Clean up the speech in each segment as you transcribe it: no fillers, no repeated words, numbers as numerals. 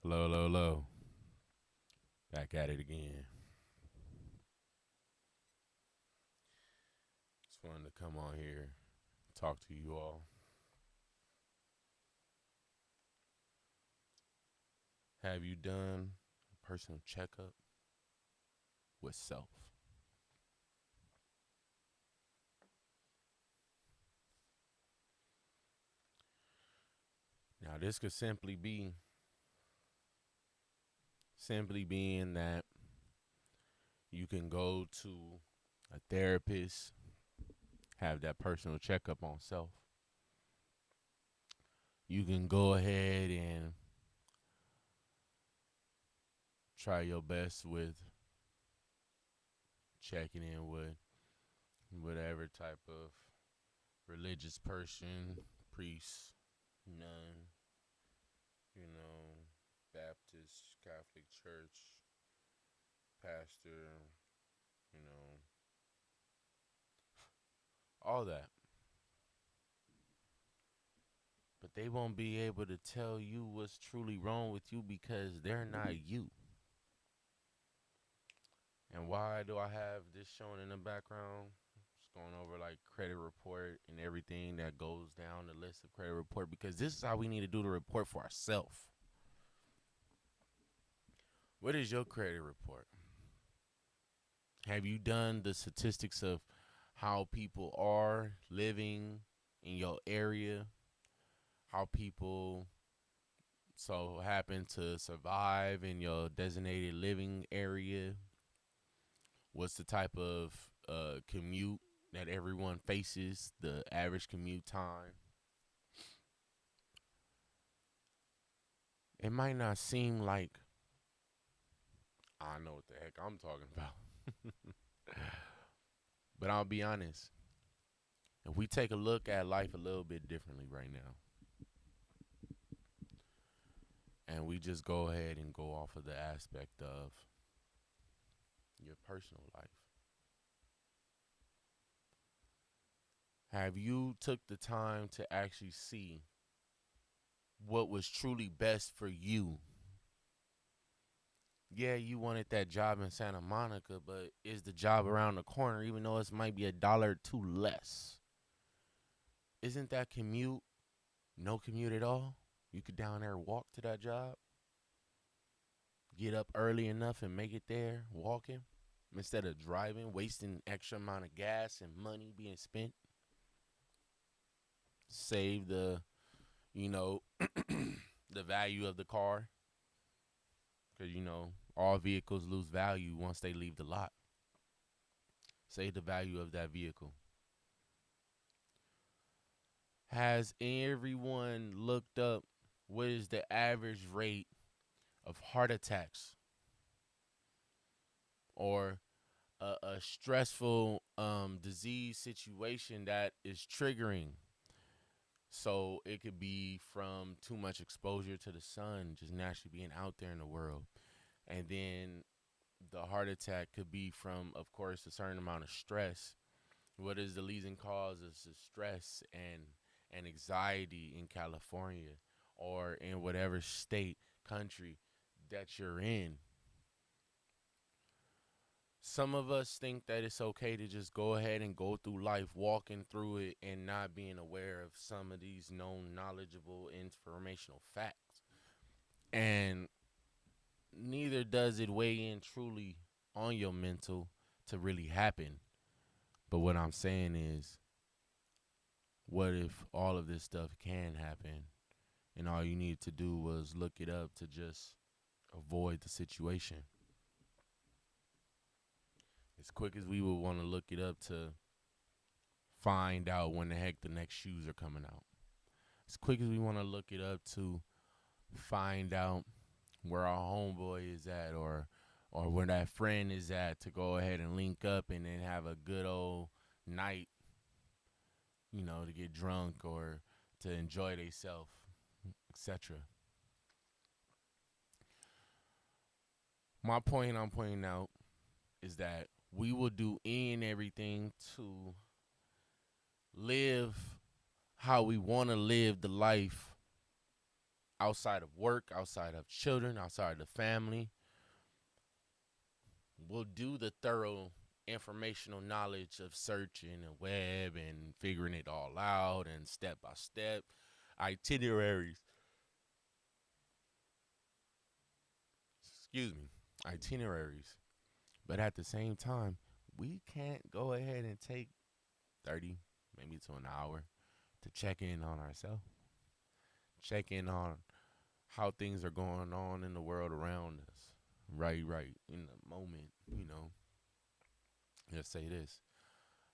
Hello, hello, hello. Back at it again. It's fun to come on here, talk to you all. Have you done a personal checkup with self? Now, this could simply being that you can go to a therapist, have that personal checkup on self. You can go ahead and try your best with checking in with whatever type of religious person, priest, nun, you know, Baptist, Catholic Church, pastor, you know, all that. But they won't be able to tell you what's truly wrong with you because they're not you. And why do I have this showing in the background? Just going over like credit report and everything that goes down the list of credit report because this is how we need to do the report for ourselves. What is your credit report? Have you done the statistics of how people are living in your area? How people so happen to survive in your designated living area? What's the type of commute that everyone faces? The average commute time. It might not seem like I know what the heck I'm talking about, but I'll be honest. If we take a look at life a little bit differently right now, and we just go ahead and go off of the aspect of your personal life. Have you took the time to actually see what was truly best for you? Yeah, you wanted that job in Santa Monica, but is the job around the corner, even though it might be $1 or two less? Isn't that commute no commute at all? You could down there walk to that job, get up early enough and make it there walking instead of driving, wasting extra amount of gas and money being spent. Save the, you know, the value of the car because all vehicles lose value once they leave the lot. Save the value of that vehicle. Has everyone looked up what is the average rate of heart attacks or a stressful disease situation that is triggering? So it could be from too much exposure to the sun, just naturally being out there in the world. And then the heart attack could be from, of course, a certain amount of stress. What is the leading causes of stress and anxiety in California or in whatever state, country that you're in? Some of us think that it's okay to just go ahead and go through life walking through it and not being aware of some of these known knowledgeable informational facts. And neither does it weigh in truly on your mental to really happen. But what I'm saying is, what if all of this stuff can happen and all you need to do was look it up to just avoid the situation? As quick as we would want to look it up to find out when the heck the next shoes are coming out. As quick as we want to look it up to find out where our homeboy is at or where that friend is at to go ahead and link up and then have a good old night, to get drunk or to enjoy themselves, etc. My point I'm pointing out is that we will do any and everything to live how we want to live the life outside of work, outside of children, outside of the family. We'll do the thorough informational knowledge of searching the web and figuring it all out and step by step itineraries. Excuse me, itineraries. But at the same time, we can't go ahead and take 30, maybe to an hour to check in on ourselves, check in on how things are going on in the world around us. Right, in the moment, Let's say this.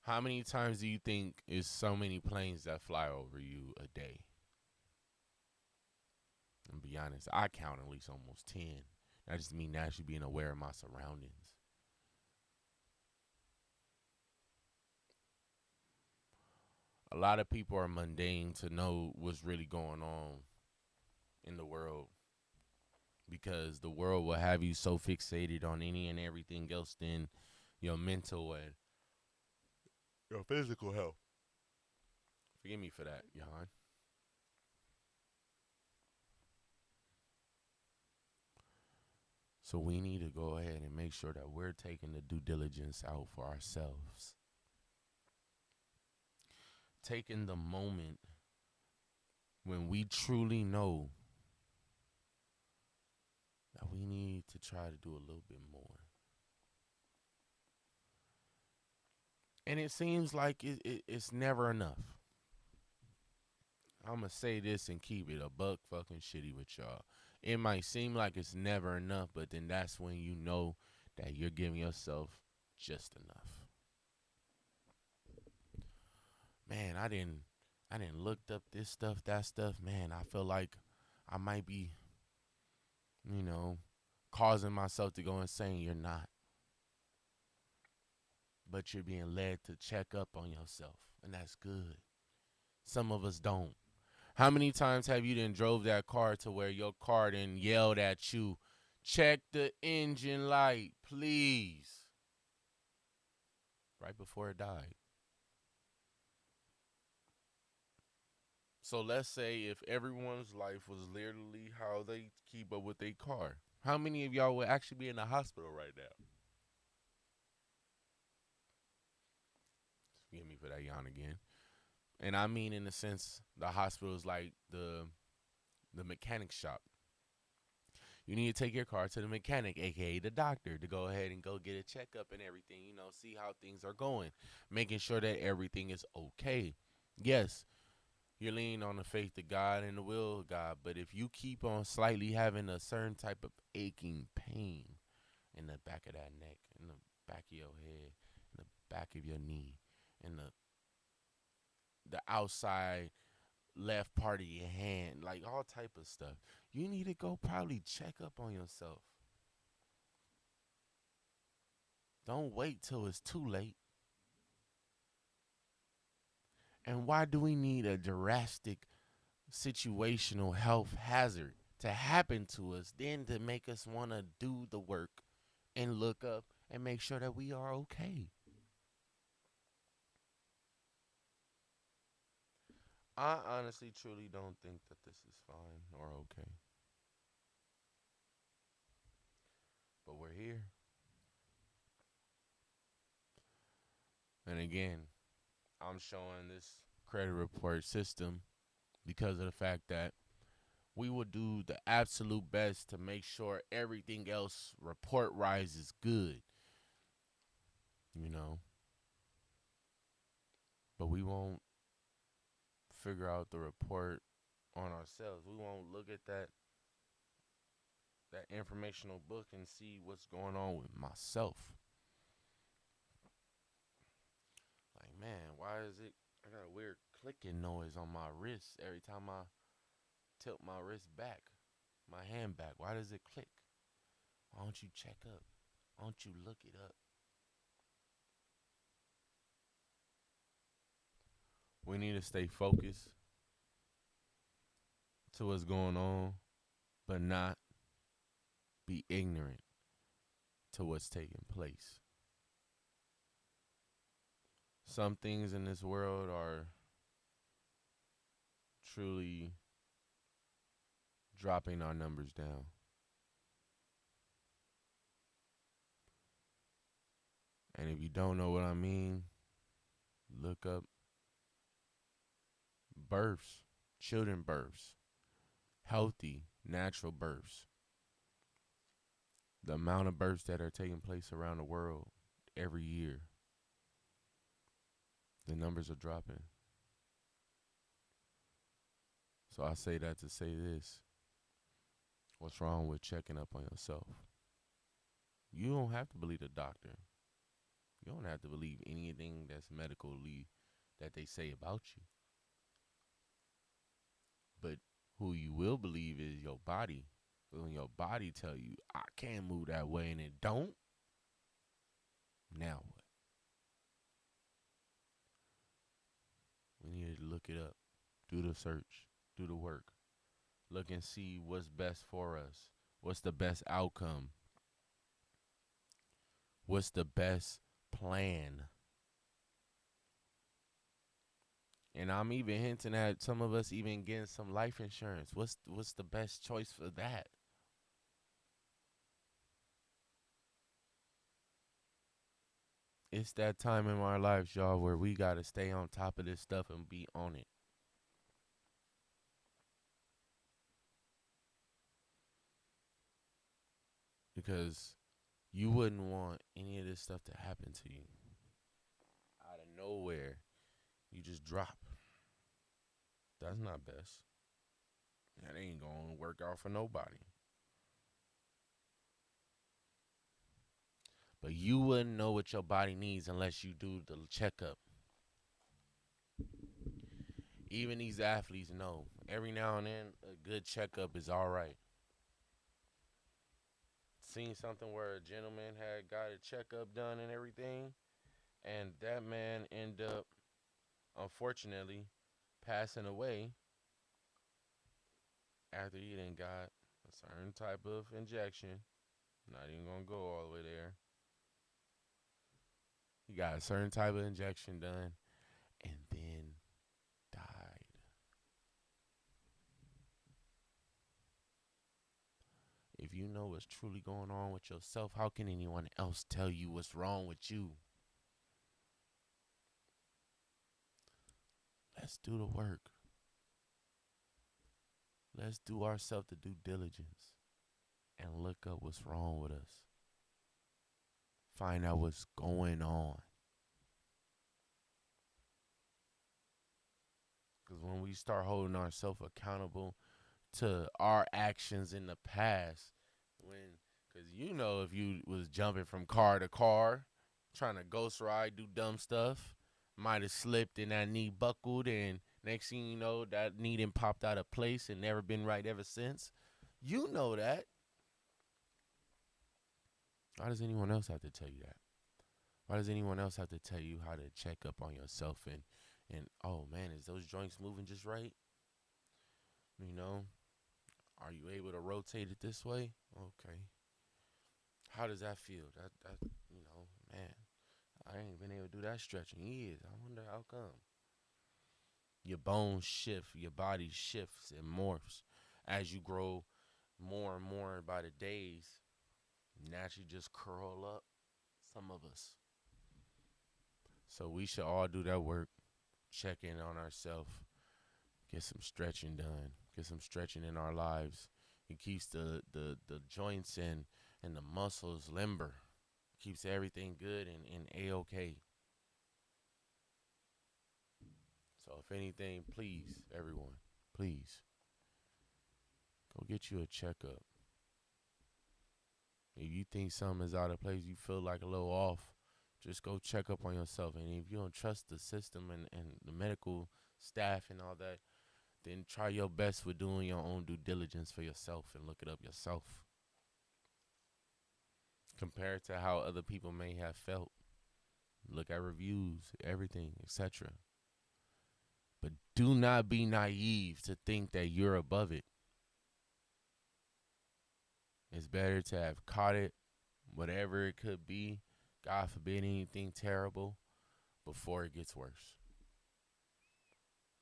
How many times do you think is so many planes that fly over you a day? And be honest, I count at least almost 10. That just means naturally being aware of my surroundings. A lot of people are mundane to know what's really going on in the world because the world will have you so fixated on any and everything else than your mental and your physical health. Forgive me for that, Johan. So we need to go ahead and make sure that we're taking the due diligence out for ourselves. Taking the moment when we truly know that we need to try to do a little bit more. And it seems like it's never enough. I'm going to say this and keep it a buck fucking shitty with y'all. It might seem like it's never enough, but then that's when you know that you're giving yourself just enough. Man, I didn't looked up this stuff, that stuff. Man, I feel like I might be, causing myself to go insane. You're not. But you're being led to check up on yourself, and that's good. Some of us don't. How many times have you then drove that car to where your car then yelled at you, check the engine light, please, right before it died? So let's say if everyone's life was literally how they keep up with their car, how many of y'all would actually be in the hospital right now? Forgive me for that yawn again. And I mean in the sense the hospital is like the mechanic shop. You need to take your car to the mechanic, aka the doctor, to go ahead and go get a checkup and everything, see how things are going, making sure that everything is okay. Yes, you're leaning on the faith of God and the will of God, but if you keep on slightly having a certain type of aching pain in the back of that neck, in the back of your head, in the back of your knee, in the outside left part of your hand, like all type of stuff, you need to go probably check up on yourself. Don't wait till it's too late. And why do we need a drastic situational health hazard to happen to us then to make us want to do the work and look up and make sure that we are okay? I honestly truly don't think that this is fine or okay. But we're here. And again, I'm showing this credit report system because of the fact that we will do the absolute best to make sure everything else report wise is good, you know. But we won't figure out the report on ourselves. We won't look at that informational book and see what's going on with myself. Like, man, why is it I got a weird clicking noise on my wrist every time I tilt my wrist back, my hand back? Why does it click? Why don't you check up? Why don't you look it up? We need to stay focused to what's going on, but not be ignorant to what's taking place. Some things in this world are truly dropping our numbers down. And if you don't know what I mean, look up births, children births, healthy, natural births. The amount of births that are taking place around the world every year, the numbers are dropping. So I say that to say this. What's wrong with checking up on yourself? You don't have to believe the doctor. You don't have to believe anything that's medically that they say about you. But who you will believe is your body. When your body tell you, I can't move that way and it don't, now what? We need to look it up. Do the search. Do the work. Look and see what's best for us. What's the best outcome? What's the best plan? And I'm even hinting at some of us even getting some life insurance. What's the best choice for that? It's that time in our lives, y'all, where we gotta stay on top of this stuff and be on it. Because you wouldn't want any of this stuff to happen to you. Out of nowhere, you just drop. That's not best. That ain't gonna work out for nobody. But you wouldn't know what your body needs unless you do the checkup. Even these athletes know every now and then a good checkup is all right. Seen something where a gentleman had got a checkup done and everything, and that man ended up, unfortunately, passing away after he done got a certain type of injection. Not even gonna go all the way there. He got a certain type of injection done and then died. If you know what's truly going on with yourself, how can anyone else tell you what's wrong with you? Let's do the work. Let's do ourselves the due diligence and look up what's wrong with us. Find out what's going on. Because when we start holding ourselves accountable to our actions in the past, because you know, if you was jumping from car to car, trying to ghost ride, do dumb stuff, might have slipped and that knee buckled, and next thing you know, that knee done popped out of place and never been right ever since. You know that. Why does anyone else have to tell you that? Why does anyone else have to tell you how to check up on yourself and oh man, is those joints moving just right? You know, are you able to rotate it this way? Okay. How does that feel? That man, I ain't been able to do that stretch in years. I wonder how come. Your bones shift, your body shifts and morphs as you grow more and more by the days. Naturally, just curl up. Some of us. So we should all do that work. Check in on ourselves. Get some stretching done. Get some stretching in our lives. It keeps the joints and the muscles limber. Keeps everything good and A-OK. So if anything, please, everyone, please, go get you a checkup. If you think something is out of place, you feel like a little off, just go check up on yourself. And if you don't trust the system and the medical staff and all that, then try your best with doing your own due diligence for yourself and look it up yourself. Compared to how other people may have felt. Look at reviews, everything, etc. But do not be naive to think that you're above it. It's better to have caught it, whatever it could be, God forbid anything terrible, before it gets worse.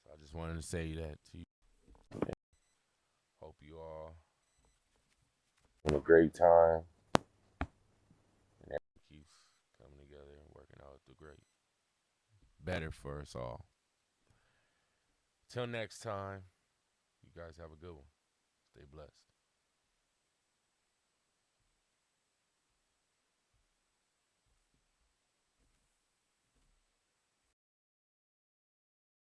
So I just wanted to say that to you. Hope you all great time. Keeps coming together and working out the great. Better for us all. Till next time, you guys have a good one. Stay blessed.